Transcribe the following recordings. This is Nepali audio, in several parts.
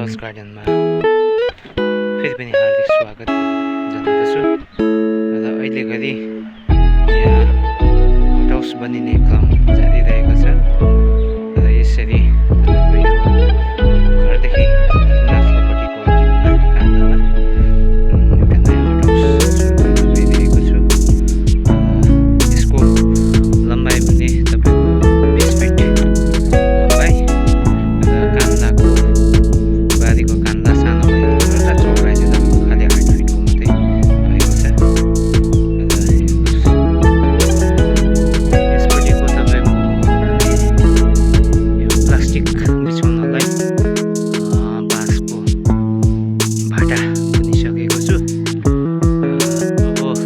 हाउस गार्डनमा फेरि पनि हार्दिक स्वागत जनाउँदछु। र अहिले घरि यहाँ हट हाउस बनिने काम जारी रहेको छ। र यसरी घरदेखि माथिल्लोपट्टिको भिउमा कान्दामा एउटा नयाँ हट हाउस गइरहेको छु। यसको लम्बाइ पनि तपाईँको 20 फिट लम्बाइ र कान्दाको बारीको कान्दा सानो भएकोले गर्दा चौडाइ चाहिँ तपाईँको खालि 8 फिटको मात्रै भएको छ। यसपट्टिको तपाईँको यो प्लास्टिक बिछाउनलाई बाँसको भाटा बुनिसकेको छु। अब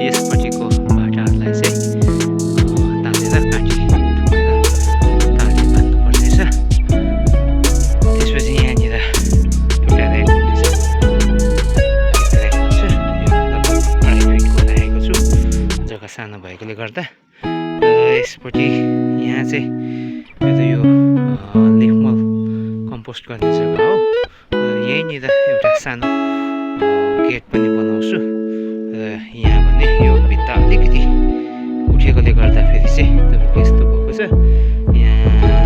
यसपट्टिको भाटाहरूलाई चाहिँ तानेर काटी ठोकेर तारले बाँध्नु पर्नेछ। त्यसपछि यहाँनिर एउटा ऱ्याक हुनेछ। ऱ्याक हुन्छ, यो लगभग 2.5 फिटको राखेको छु जग्गा सानो भएकोले गर्दा। र यसपट्टि यहाँ चाहिँ मेरो यो लिफमल कम्पोस्ट गर्ने जग्गा हो। र यहीँनिर एउटा सानो गेट पनि बनाउँछु। र यहाँ भने यो भित्ता अलिकति उठेकोले गर्दाखेरि चाहिँ तपाईँको यस्तो भएको छ। यहाँ